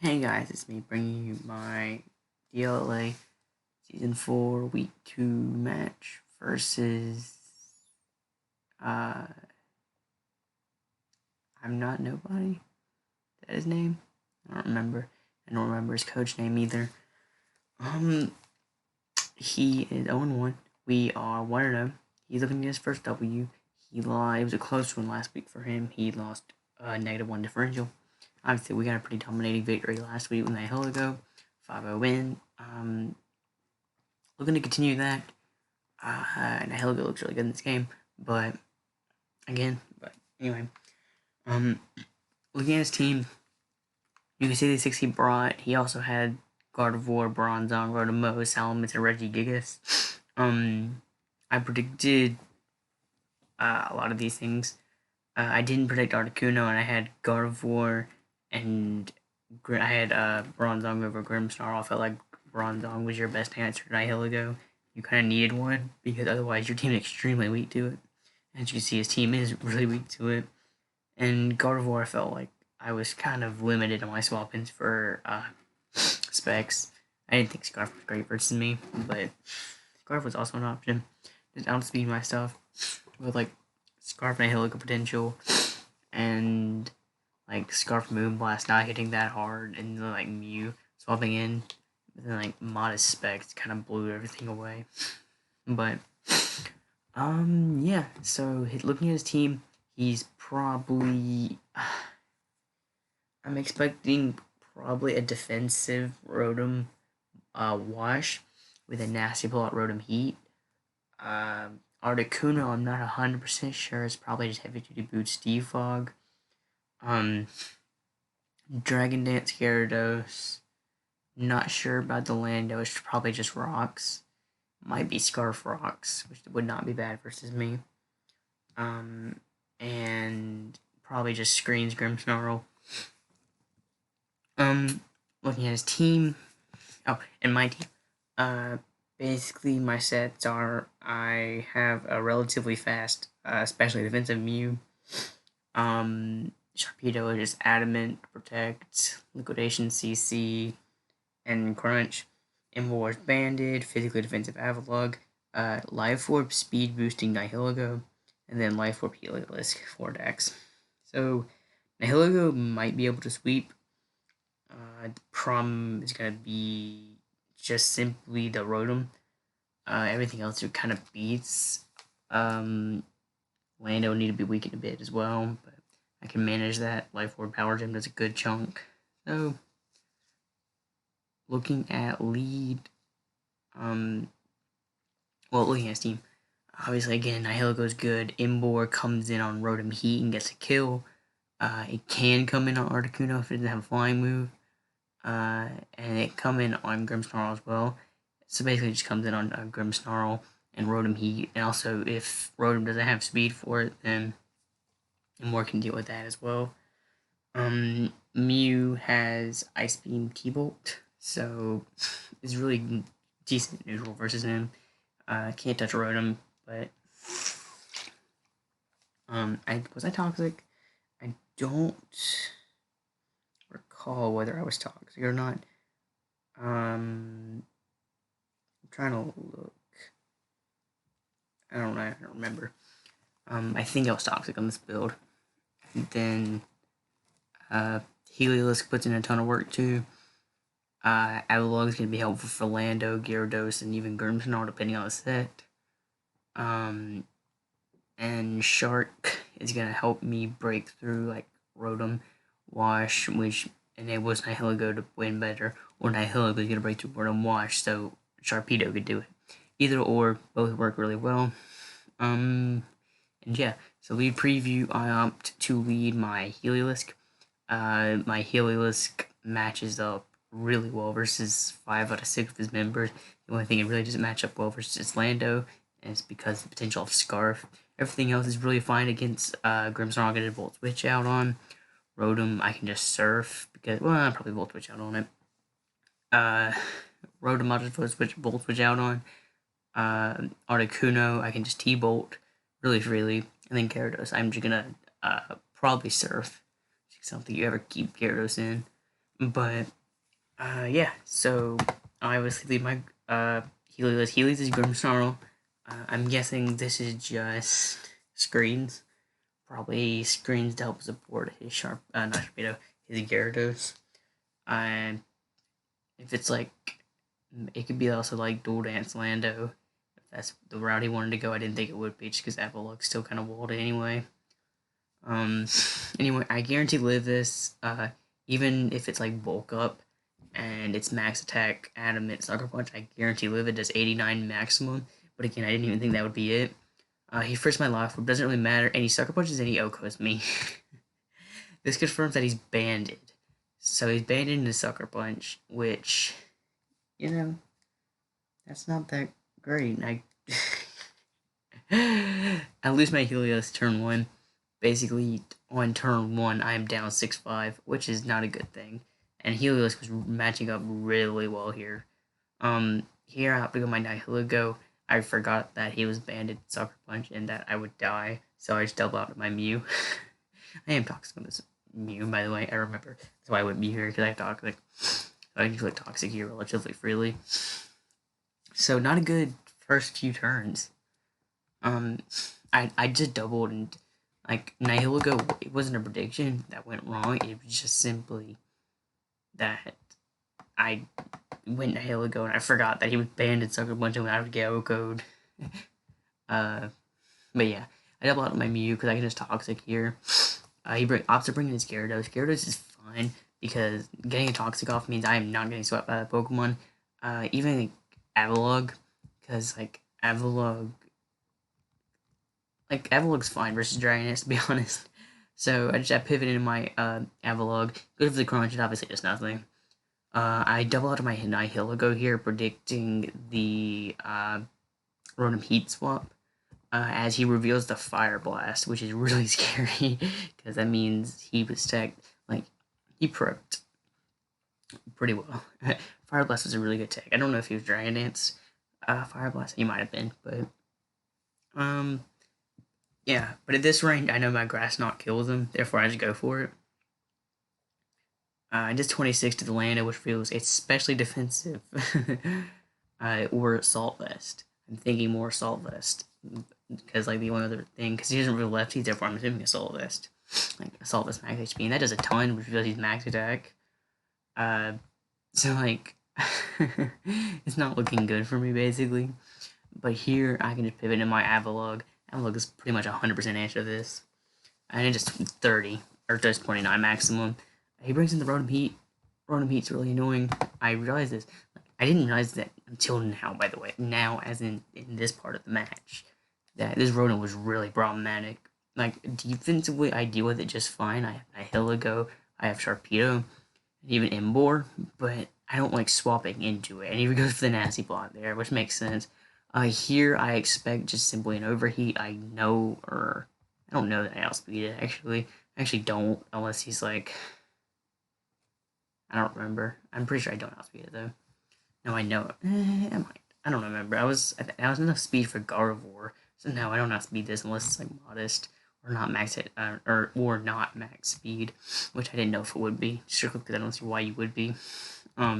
Hey guys, it's me bringing you my DLLA Season 4 Week 2 match versus, uh, I'm Not Nobody. Is that his name? I don't remember. I don't remember his coach name either. He is 0-1. We are 1-0. He's looking at his first W. It was a close one last week for him. He lost a -1 differential. Obviously, we got a pretty dominating victory last week with Nihiligo. 5-0 win. Looking to continue that. Nihiligo looks really good in this game, but anyway, looking at his team, you can see the 6 he brought. He also had Gardevoir, Bronzong, Rotomo, Salamence, and Regigigas. I predicted a lot of these things. I didn't predict Articuno, and I had Gardevoir and I had Bronzong over Grimmsnarl. I felt like Bronzong was your best answer to Nihiligo. You kind of needed one because otherwise your team is extremely weak to it. As you can see, his team is really weak to it. And Gardevoir, I felt like I was kind of limited on my swap-ins for specs. I didn't think Scarf was great versus me, but Scarf was also an option. Just outspeed my stuff with like Scarf Nihiligo potential and like Scarf Moonblast not hitting that hard and then like Mew swapping in. But then like modest specs kind of blew everything away. But yeah, so looking at his team, he's probably I'm expecting probably a defensive Rotom wash with a nasty pull-out Rotom Heat. Articuno, I'm not 100% sure. It's probably just heavy duty boot Steve Fog. Dragon Dance Gyarados. Not sure about the Lando. It's probably just rocks. Might be Scarf Rocks, which would not be bad versus me. And probably just screens Grimmsnarl. Looking at his team. Oh, and my team. Basically, my sets are I have a relatively fast, especially defensive Mew. Sharpedo is just Adamant, Protect, Liquidation CC, and Crunch. Immor's Banded, Physically Defensive Avalugg, Life Orb Speed Boosting Nihiligo, and then Life Orb Heliolisk for Dex. So, Nihiligo might be able to sweep. The problem is going to be just simply the Rotom. Everything else it kind of beats. Lando need to be weakened a bit as well, but I can manage that. Life Orb Power Gem does a good chunk. So, looking at lead, looking at his team, obviously again, Nihiligo's good. Imbor comes in on Rotom Heat and gets a kill. It can come in on Articuno if it doesn't have a flying move. And it come in on Grimmsnarl as well. So basically it just comes in on Grimmsnarl and Rotom Heat. And also if Rotom doesn't have speed for it, then Imbor can deal with that as well. Mew has Ice Beam T-Bolt, so it's really decent neutral versus him. Can't touch Rotom, but was I toxic? I don't recall whether I was toxic or not. I'm trying to look. I don't remember. I think I was toxic on this build. And then Heliolisk puts in a ton of work too. Avalugg is going to be helpful for Lando, Gyarados, and even Grimmsnarl depending on the set. And Shark is going to help me break through like Rotom Wash, which enables Nihiligo to win better, or Nihiligo is going to break through Rotom Wash, so Sharpedo could do it. Either or, both work really well. And yeah, so lead preview, I opt to lead my Heliolisk. My Heliolisk matches up really well versus 5 out of 6 of his members. The only thing it really doesn't match up well versus Lando, and it's because of the potential of Scarf. Everything else is really fine against Grimmsnarl. I get Volt Switch out on. Rotom, I can just Surf, because, well, I'll probably Volt Switch out on it. Rotom, I'll just Volt Switch out on. Articuno, I can just T-Bolt really freely. And then Gyarados, I'm just gonna probably Surf. I don't think you ever keep Gyarados in. But yeah, so I obviously leave my Helios. Helios is Grimmsnarl. I'm guessing this is just screens. Probably screens to help support his not Sharpedo, his Gyarados. And if it's like, it could be also like Dual Dance Lando. If that's the route he wanted to go, I didn't think it would be just because Avalok's still kind of walled anyway. Um, anyway, I guarantee live this. Even if it's like bulk up and it's max attack, adamant, sucker punch, I guarantee live it does 89 maximum. But again, I didn't even think that would be it. He first my life, but doesn't really matter. And he sucker punches and he OHKOs me. This confirms that he's banded. So he's banded into sucker punch, which, you know, that's not that great. I lose my Helios turn 1. Basically, on turn 1, I'm down 6-5, which is not a good thing. And Helios was matching up really well here. Here I have to go my Nihilego. I forgot that he was banded Sucker Punch and that I would die, so I just double out my Mew. I am toxic on this Mew, by the way. I remember. That's why I went Mew here, because I have Toxic. I can click Toxic here relatively freely. So, not a good first few turns. I just doubled and like Nihilego, it wasn't a prediction that went wrong. It was just simply that I went Nihilego and I forgot that he was banned in Sucker Punch and went out of Geo Code. But yeah, I double out my Mew because I can just Toxic here. He opts to bring in his Gyarados. Gyarados is fine because getting a Toxic off means I am not getting swept by that Pokemon. Even like, Avalog, because like Avalog's fine versus Dragoness, to be honest. So I just pivoted in my Avalog. Good for the crunch, it obviously does nothing. I double out of my Nihilego here, predicting the Rotom Heat swap. As he reveals the Fire Blast, which is really scary, because that means he was tech, like, he prepped pretty well. Fire Blast was a really good tech. I don't know if he was Dragon Dance. Fire Blast, he might have been, but, yeah, but at this range, I know my Grass Knot kills him, therefore I just go for it. Just 26 to the Lando, which feels especially defensive. Or Assault Vest. I'm thinking more Assault Vest. Because, like, the one other thing, because he doesn't really lefties, therefore I'm assuming Assault Vest. Like, Assault Vest max HP, and that does a ton, which does his max attack. So, like, it's not looking good for me, basically. But here, I can just pivot in my Avalog. Avalog is pretty much 100% answer to this. And it just 30, or just 29 maximum. He brings in the Rotom Heat. Rotom Heat's really annoying. I realized this. I didn't realize that until now, by the way. Now, as in this part of the match. That this Rotom was really problematic. Like, defensively, I deal with it just fine. I have Nihilego, I have Sharpedo, and even Embor, but I don't like swapping into it. And he goes for the nasty block there, which makes sense. Here, I expect just simply an overheat. I know, or I don't know that I outspeed it, actually. I actually don't, unless he's like, I don't remember. I'm pretty sure I don't outspeed it, though. No, I know it. I might. I don't remember. I was enough speed for Gardevoir, so no, I don't outspeed this unless it's like modest or not max hit, or not max speed, which I didn't know if it would be. Strictly because I don't see why you would be.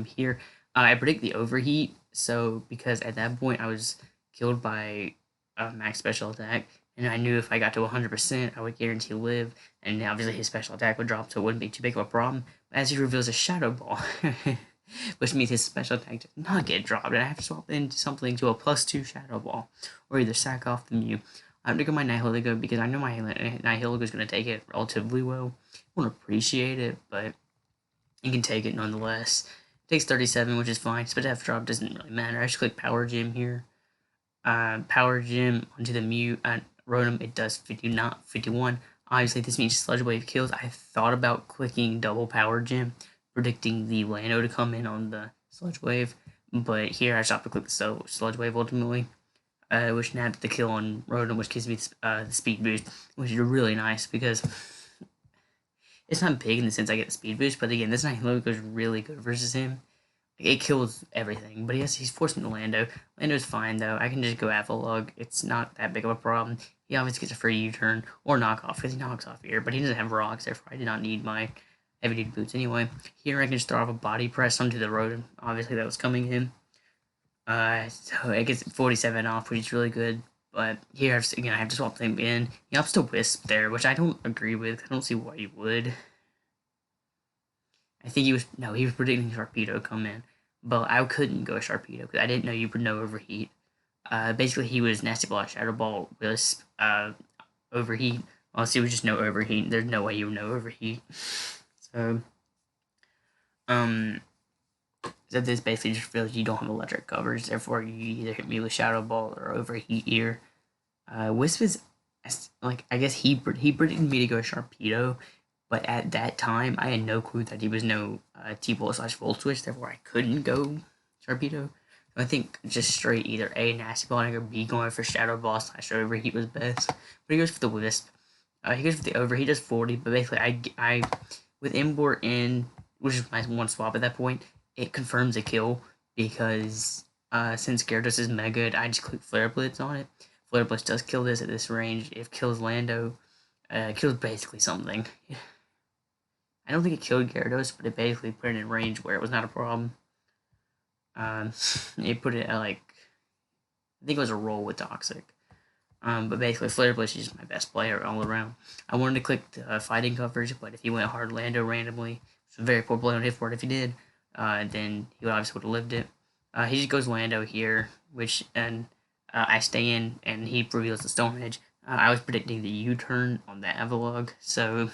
Here, I predict the overheat. So because at that point I was killed by max special attack, and I knew if I got to 100%, I would guarantee live, and obviously his special attack would drop, so it wouldn't be too big of a problem. As he reveals a Shadow Ball, which means his special attack does not get dropped, and I have to swap into something to a +2 Shadow Ball, or either sack off the Mew. I'm gonna go my Nihilego because I know my Nihilego is gonna take it relatively well. I won't appreciate it, but you can take it nonetheless. It takes 37, which is fine. Special attack drop doesn't really matter. I just click Power Gym here. Power Gym onto the Mew at Rotom. It does 51. Obviously, this means Sludge Wave kills. I thought about clicking double Power Gym, predicting the Lando to come in on the Sludge Wave, but here I stopped to click the Sludge Wave ultimately, which nabbed the kill on Rotom, which gives me the speed boost, which is really nice because it's not big in the sense I get the speed boost, but again, this Nihilego is really good versus him. It kills everything, but he's forced me to Lando. Lando's fine, though. I can just go Avalog. It's not that big of a problem. He always gets a free U-turn or knockoff, because he knocks off here, but he doesn't have rocks, therefore I did not need my heavy duty boots anyway. Here I can just throw off a body press onto the road. Obviously that was coming in. So it gets 47 off, which is really good. But here, again, I have to swap them in. He opts to Wisp there, which I don't agree with. I don't see why he would. I think he was predicting Sharpedo come in, but I couldn't go Sharpedo because I didn't know you would know Overheat. Basically, he was Nasty Ball, Shadow Ball, Wisp, Overheat. Honestly, it was just no Overheat. There's no way you would know Overheat. So, so this basically just feels you don't have electric covers, therefore you either hit me with Shadow Ball or Overheat here. Wisp is, like, I guess he predicted me to go Sharpedo, but at that time I had no clue that he was no T-Bolt / Volt Switch, therefore I couldn't go Sharpedo. So I think just straight either A, Nasty Ball, or B, going for Shadow Ball / Overheat was best. But he goes for the Wisp. He goes for the Overheat, does 40, but basically I with Import in, which is my one swap at that point, it confirms a kill because since Gyarados is mega, I just click Flare Blitz on it. Flare Blitz does kill this at this range. If kills Lando, kills basically something. I don't think it killed Gyarados, but it basically put it in range where it was not a problem. It put it at like, I think it was a roll with Toxic. But basically, Flare Blitz is my best player all around. I wanted to click the fighting coverage, but if he went hard Lando randomly, it's a very poor play on hit for it. If he did, then he would obviously would have lived it. He just goes Lando here, which, and I stay in, and he reveals the Stone Edge. I was predicting the U-turn on the Avalog, so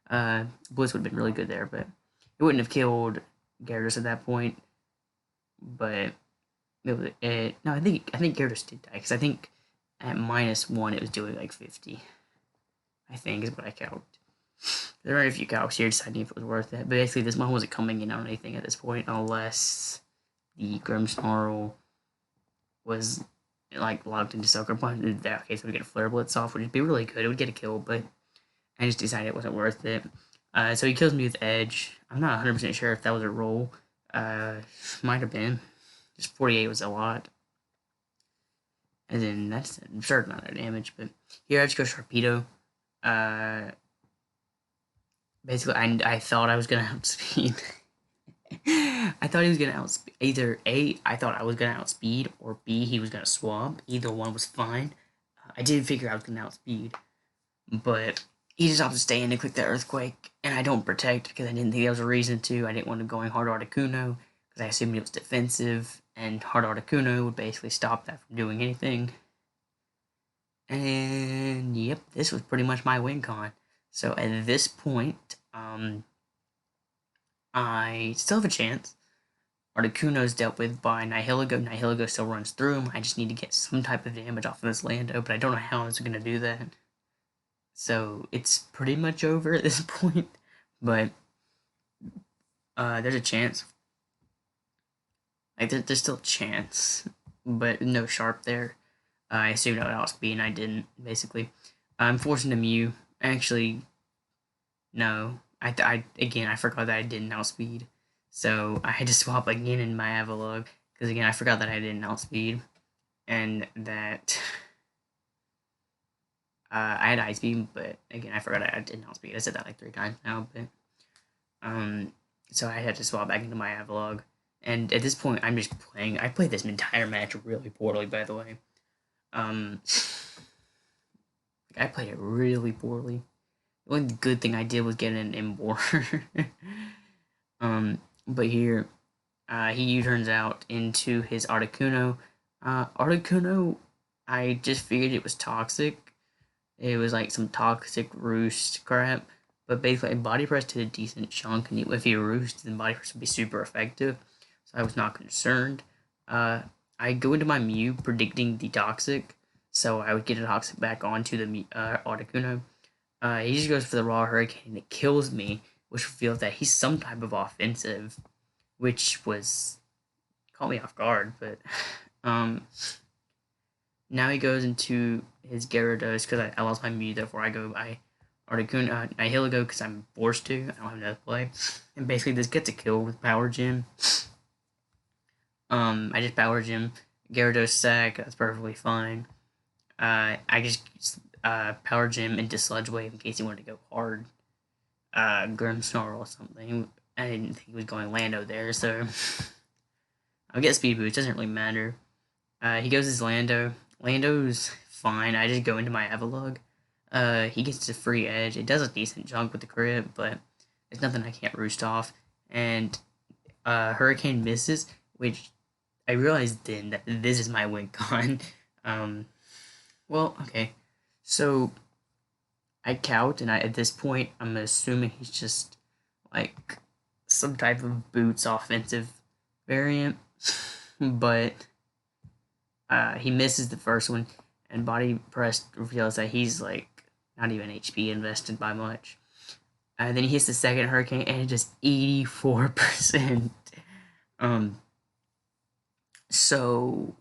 Blitz would have been really good there, but it wouldn't have killed Gyarados at that point. But no, I think Gyarados did die, because I think at -1 it was doing like 50. I think is what I count. There are a few calcs here deciding if it was worth it, but basically this one wasn't coming in on anything at this point unless the Grimmsnarl was like locked into Sucker Punch. In that case, we get a Flare Blitz off, which would be really good. It would get a kill, but I just decided it wasn't worth it. So he kills me with Edge. I'm not 100% sure if that was a roll. Might have been. Just 48 was a lot. And then that's an absurd amount of damage. But here I just go Sharpedo. Basically, I thought I was going to outspeed. I thought he was going to outspeed. Either A, I thought I was going to outspeed, or B, he was going to swap. Either one was fine. I didn't figure I was going to outspeed. But he just opted to stay in and click the Earthquake. And I don't protect because I didn't think there was a reason to. I didn't want to go in hard Articuno because I assumed it was defensive. And hard Articuno would basically stop that from doing anything. And yep, this was pretty much my win con. So at this point, I still have a chance. Articuno's dealt with by Nihilego. Nihilego still runs through him. I just need to get some type of damage off of this Lando, but I don't know how it's going to do that. So it's pretty much over at this point. But there's a chance. Like, there's still a chance, but no Sharp there. I assumed I would outspeed, and I didn't, basically. I'm forcing a Mew. Actually, no. Again, I forgot that I didn't outspeed. So I had to swap again in my Avalog, because again, I forgot that I didn't outspeed. And that I had Ice Beam, but again, I forgot I didn't outspeed. I said that like 3 times now, but so I had to swap back into my Avalog. And at this point, I'm just playing. I played this entire match really poorly, by the way. I played it really poorly. The only good thing I did was get an Imbor. But here, he U-turns out into his Articuno. Articuno, I just figured it was toxic. It was like some toxic roost crap. But basically, Body Press did a decent chunk, and if he roosted, then Body Press would be super effective. So I was not concerned. I go into my Mew predicting the Toxic, so I would get a Toxic back onto the Articuno. He just goes for the Raw Hurricane, and it kills me, which reveals that he's some type of offensive, which was caught me off guard. But now he goes into his Gyarados because I lost my Mew, therefore I go by Articuno. I Nihilego because I'm forced to. I don't have another play, and basically this gets a kill with Power Gym. I just Power Gym, Gyarados sack, that's perfectly fine. I just Power Gym into Sludge Wave in case he wanted to go hard. Grim Snarl or something. I didn't think he was going Lando there, so I'll get speed boost. Doesn't really matter. He goes as Lando. Lando's fine. I just go into my Evolug. He gets a free edge. It does a decent chunk with the crit, but there's nothing I can't roost off. And Hurricane misses, which I realized then that this is my win con. Well, okay. So I count, and at this point, I'm assuming he's just like some type of boots offensive variant, but he misses the first one, and Body Press reveals that he's like not even HP invested by much. And then he hits the second Hurricane, and it just 84%. Um, so,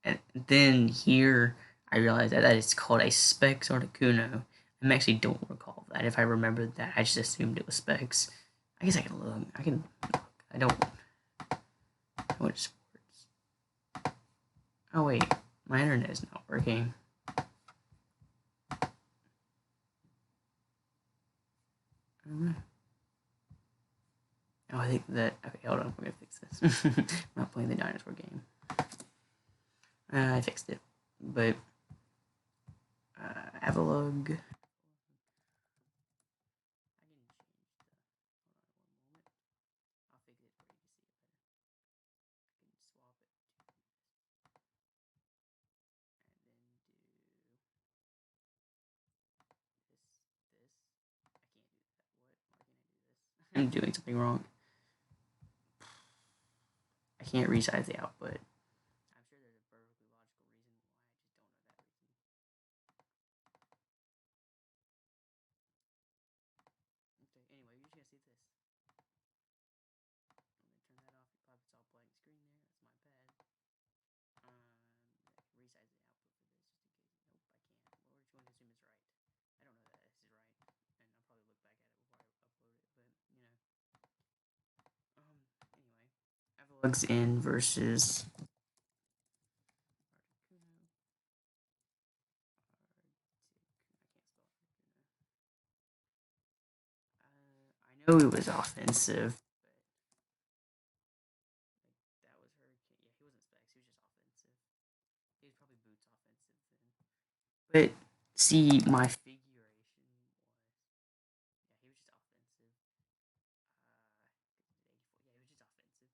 and then here I realized that it's called a Specs Articuno. I actually don't recall that. If I remembered that, I just assumed it was Specs. I guess I can look. I can. I don't. What sports? Oh wait, my internet is not working. Oh, I think that. Okay, hold on. We're gonna fix this. I'm not playing the dinosaur game. I fixed it, but Avalog. I'm doing something wrong. I can't resize the output. I'm sure there's a perfectly logical reason why. I just don't know that reason. Okay. Anyway, you're just gonna see this. I'm gonna turn that off. It pops all blank screen there. That's my bad. Resize the output for this just in case. Nope, I can't. We're just going to assume it's right. I don't know that this is right, and I'll probably look back at it before I upload it. But you know. Anyway, Avalug's in versus. I know he was offensive. That was Hurricane. Yeah, he wasn't Specs. He was just offensive. He was probably Boots offensive then. But see, my figuration was. Yeah, he was just offensive. Yeah, he was just offensive.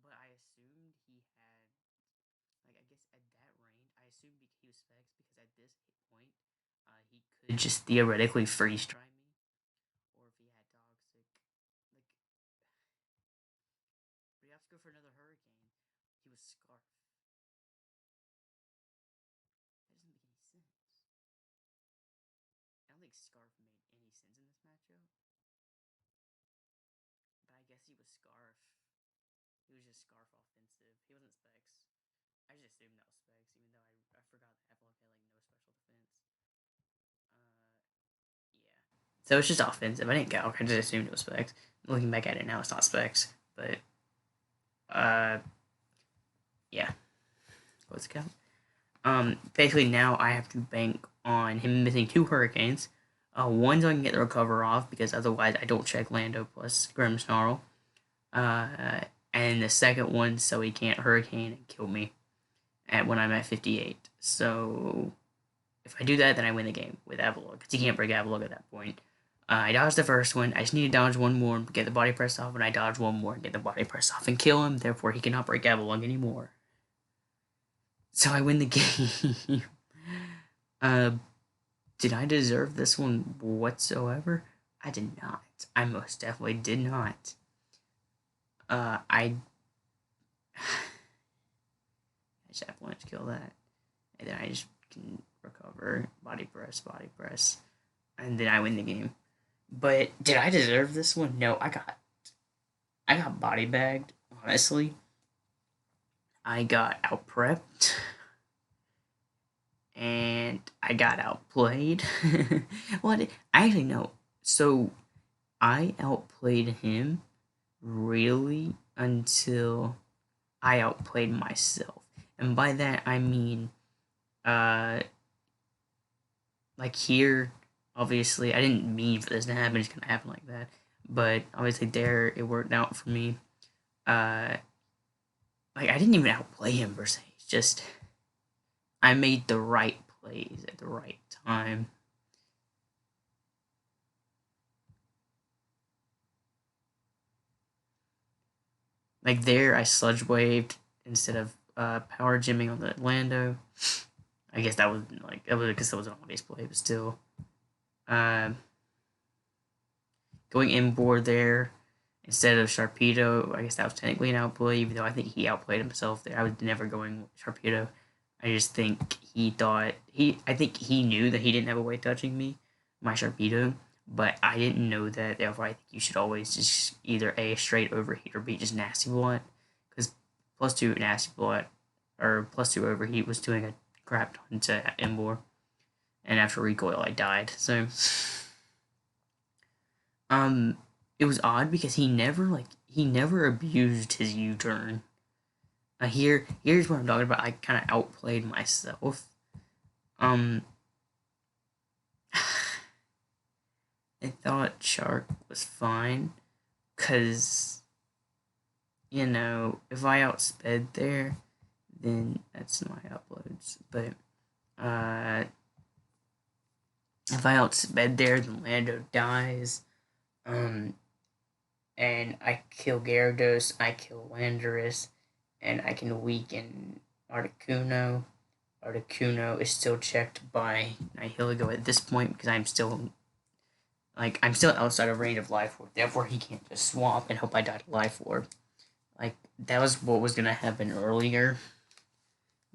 But I assumed he had. Like, I guess at that range, I assumed he was Specs because at this point, he could just theoretically freeze try me. Or if he had Toxic. Like, but he has to go for another Hurricane. He was Scarf. That doesn't make any sense. I don't think Scarf made any sense in this matchup. But I guess he was Scarf. He was just Scarf offensive. He wasn't Specs. I just assumed that was Specs, even though I forgot that Epilogue had like no special defense. Yeah. So it's just offensive. I didn't calc. I just assumed it was Specs. Looking back at it now, it's not Specs. But yeah. What's it called? Basically now I have to bank on him missing two Hurricanes. One so I can get the recover off because otherwise I don't check Lando plus Grim Snarl. And the second one so he can't Hurricane and kill me when I'm at 58. So if I do that, then I win the game with Avalog because he can't break Avalog at that point. I dodged the first one. I just need to dodge one more and get the body press off, and I dodge one more and get the body press off and kill him. Therefore, he cannot break Avalog anymore. So I win the game. Did I deserve this one whatsoever? I did not. I most definitely did not. I just have to kill that. And then I just can recover, body press, and then I win the game. But did I deserve this one? No, I got body bagged, honestly. I got out prepped. And I got outplayed. Well, I actually know. So I outplayed him really until I outplayed myself. And by that I mean like here obviously, I didn't mean for this to happen. It's gonna happen like that. But obviously, there it worked out for me. Uh, like I didn't even outplay him per se. It's just I made the right plays at the right time. Like there, I sludge waved instead of power gymming on the Lando. I guess that was like that was because that was an obvious play, but still, uh, going inboard there instead of Sharpedo. I guess that was technically an outplay, even though I think he outplayed himself there. I was never going Sharpedo. I just think he thought he. I think he knew that he didn't have a way touching me, my Sharpedo, but I didn't know that. Therefore, I think you should always just either A, straight overheat, or B, just nasty blow, because +2 nasty blow or +2 overheat was doing a crap ton to Embor, and after recoil I died. So um, it was odd because he never abused his U turn. Here's what I'm talking about. I kind of outplayed myself. Um, I thought Shark was fine, cause you know if I outsped there, then that's my uploads. But if I outsped there, then Lando dies. Um, and I kill Gyarados, I kill Landorus, and I can weaken Articuno. Articuno is still checked by Nihilego at this point because I'm still outside of range of Life Orb. Therefore, he can't just swap and hope I die to Life Orb. Like that was what was gonna happen earlier.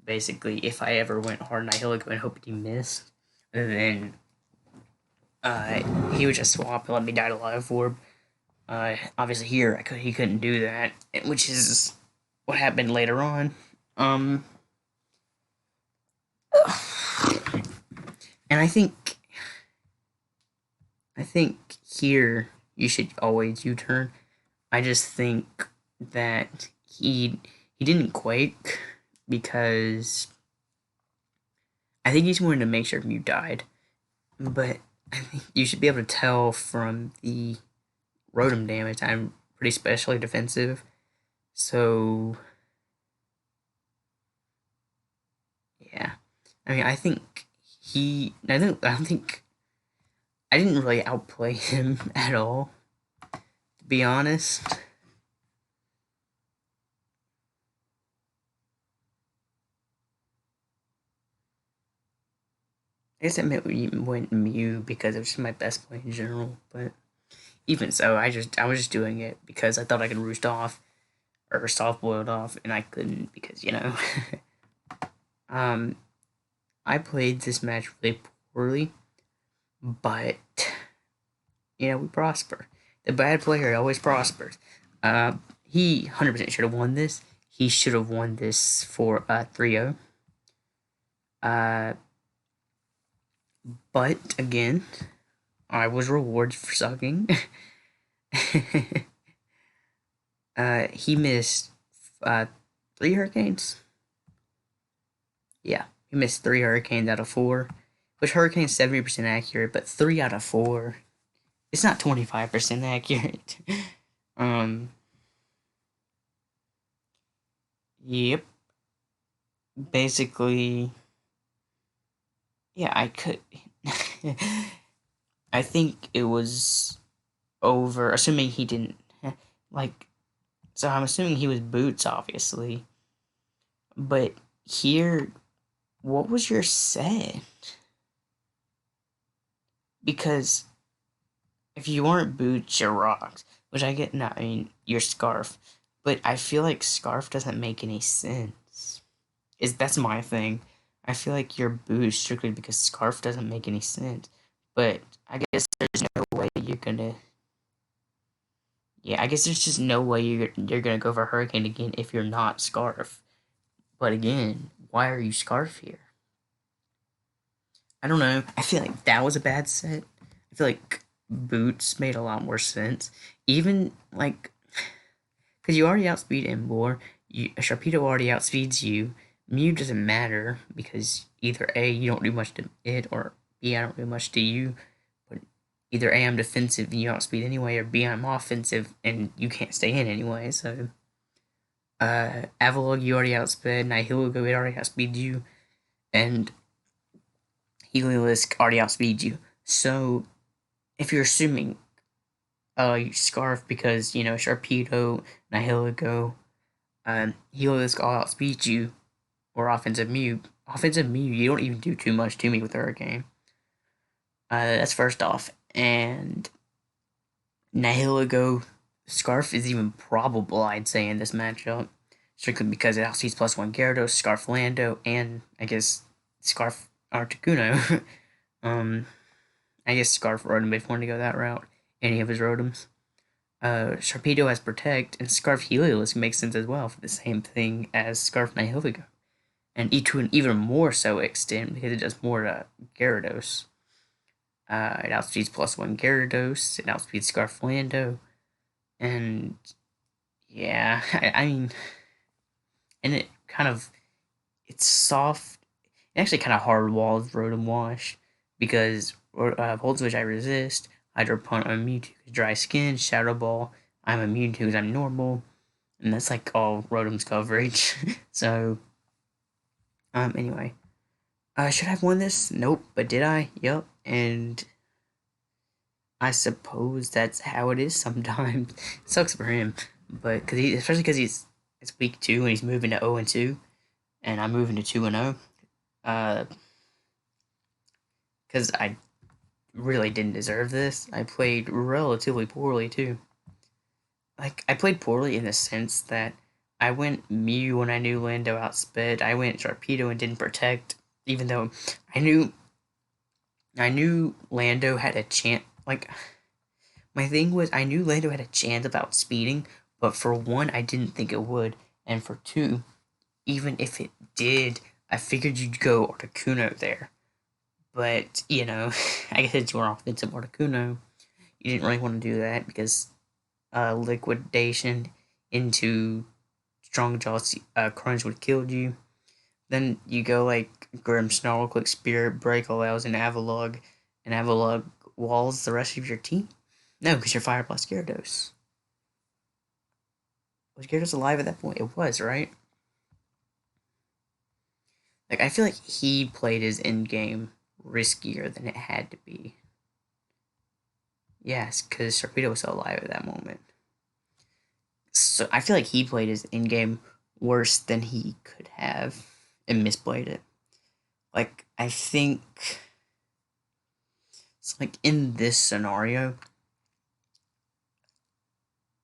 Basically, if I ever went hard Nihilego and hoped he missed, then he would just swap and let me die to Life Orb. Obviously here he couldn't do that, which is what happened later on. And I think here you should always U-turn. I just think that he didn't quake because I think he just wanted to make sure you died. But I think you should be able to tell from the Rotom damage I'm pretty specially defensive. So yeah. I mean I don't think I didn't really outplay him at all, to be honest. I guess I went Mew because it was just my best play in general, but even so, I was just doing it because I thought I could roost off or soft boiled off, and I couldn't because um, I played this match really poorly, but we prosper. The bad player always prospers. He 100% should have won this. He should have won this for 3-0. But again, I was rewarded for sucking. He missed 3 hurricanes. Yeah, he missed 3 hurricanes out of 4, which hurricane's 70% accurate, but 3 out of 4, it's not 25% accurate. Yep. Basically, yeah, I could. I think it was over, assuming he didn't like. So I'm assuming he was boots, obviously. But here, what was your set? Because if you weren't boots, you're rocks. Which I get, no, I mean, you're scarf. But I feel like scarf doesn't make any sense. That's my thing. I feel like you're boots strictly because scarf doesn't make any sense. But I guess there's no way you're gonna. Yeah, I guess there's just no way you're gonna go for hurricane again if you're not scarf. But again, why are you scarf here? I don't know. I feel like that was a bad set. I feel like boots made a lot more sense. Even like, because you already outspeed Embor, Sharpedo already outspeeds you. Mew doesn't matter because either A, you don't do much to it, or B, I don't do much to you. either A, I'm defensive and you outspeed anyway, or B, I'm offensive and you can't stay in anyway. So, Avalog, you already outsped, Nihilego, it already outspeed you, and Heliolisk already outspeed you. So, if you're assuming Scarf because, Sharpedo, Nihilego, Heliolisk all outspeed you, or offensive Mew, you don't even do too much to me with Hurricane. That's first off. And Nihilego Scarf is even probable, I'd say, in this matchup. Strictly because it outspeeds +1 Gyarados, Scarf Lando, and I guess Scarf Articuno. I guess Scarf Rotom if you want to go that route. Any of his Rotoms. Sharpedo has Protect, and Scarf Heliolisk makes sense as well for the same thing as Scarf Nihilego. And to an even more so extent because it does more to Gyarados. It outspeeds +1 Gyarados, it outspeeds Scarf Lando, and yeah, I mean, and it's soft. It actually kind of hard walls Rotom Wash because Volt Switch I resist, Hydro Pump I'm immune to because dry skin, Shadow Ball I'm immune to because I'm normal, and that's like all Rotom's coverage. So, anyway, should I have won this? Nope, but did I? Yup, and I suppose that's how it is sometimes. It sucks for him, but especially because it's week 2 and he's moving to 0-2, and I'm moving to 2-0. Because I really didn't deserve this. I played relatively poorly too. Like I played poorly in the sense that I went Mew when I knew Lando outsped. I went Sharpedo and didn't protect, even though I knew Lando had a chance. Like my thing was, I knew Lando had a chance of outspeeding, but for one, I didn't think it would, and for two, even if it did, I figured you'd go Articuno there. But, I guess it's more offensive Articuno. You didn't really want to do that because liquidation into Strong Jaws Crunch would have killed you. Then you go like Grimmsnarl, Quick Spirit, Break allows an Avalog, and Avalog walls the rest of your team? No, because you're Fire plus Gyarados. Was Gyarados alive at that point? It was, right? Like, I feel like he played his end game riskier than it had to be. Yes, because Sharpedo was still alive at that moment. So I feel like he played his end game worse than he could have and misplayed it. Like, I think it's like in this scenario,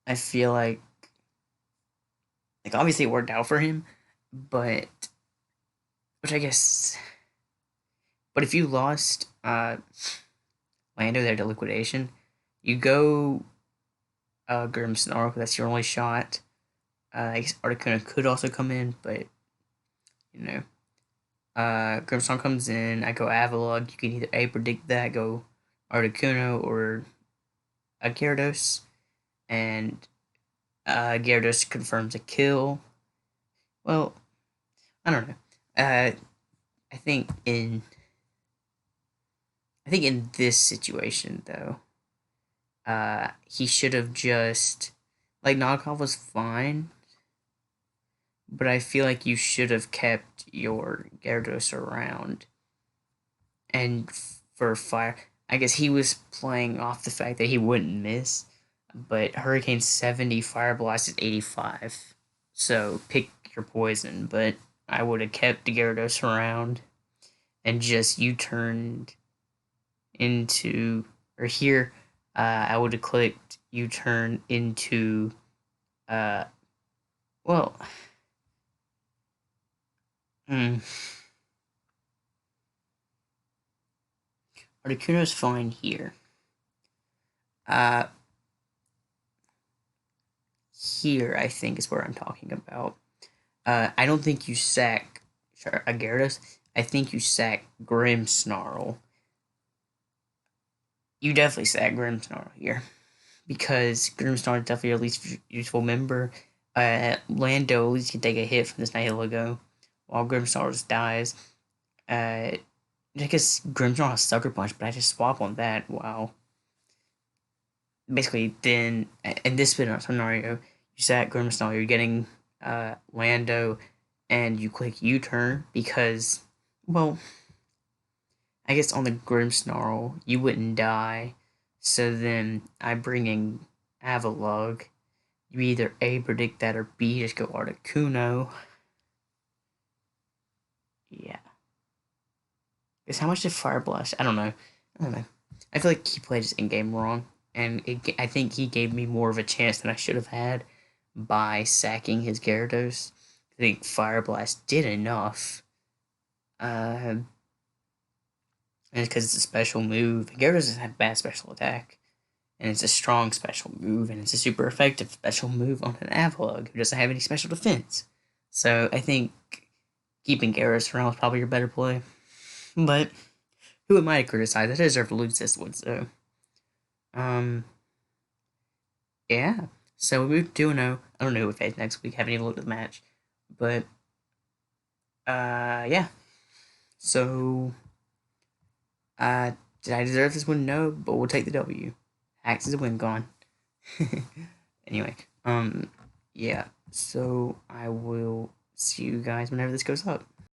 I feel like obviously it worked out for him, but which I guess, but if you lost Lando there to liquidation, you go Grimmsnarl because that's your only shot. I guess Articuno could also come in, but Grimmsnarl comes in. I go Avalog. You can either A, predict that, go Articuno, or a Gyarados, and Gyarados confirms a kill. Well, I don't know. I think in this situation though, he should have just knockoff was fine, but I feel like you should have kept your Gyarados around. And for fire, I guess he was playing off the fact that he wouldn't miss, but Hurricane 70, Fire Blast is 85. So pick your poison, but I would have kept Gyarados around and just U-turned into, or here, I would have clicked U-turn into, well, Articuno's fine here. Here, I think, is where I'm talking about. I don't think you sack Gyarados. I think you sack Grimmsnarl. You definitely sack Grimmsnarl here. Because Grimmsnarl is definitely your least useful member. Lando at least can take a hit from this Nihilego, while Grimmsnarl just dies. I guess Grimmsnarl has Sucker Punch, but I just swap on that. Wow. basically, then in this scenario, you set Grimstall, you're getting Lando, and you click U-turn because, well, I guess on the Grimmsnarl, you wouldn't die. So then I bring in Avalugg. You either A, predict that, or B, just go Articuno. Yeah. Because how much did Fire Blast? I don't know. I don't know. I feel like he played his in-game wrong. And I think he gave me more of a chance than I should have had by sacking his Gyarados. I think Fire Blast did enough. And it's because it's a special move. Gyarados doesn't have bad special attack. And it's a strong special move, and it's a super effective special move on an Avalugg who doesn't have any special defense. So I think keeping Gyarados around is probably your better play. But who am I to criticize? I deserve to lose this one, so um yeah. So we moved 2-0. I don't know who we face next week. Haven't even looked at the match. But yeah. So did I deserve this one? No, but we'll take the W. Axe is a win gone. Anyway, yeah. So I will see you guys whenever this goes up.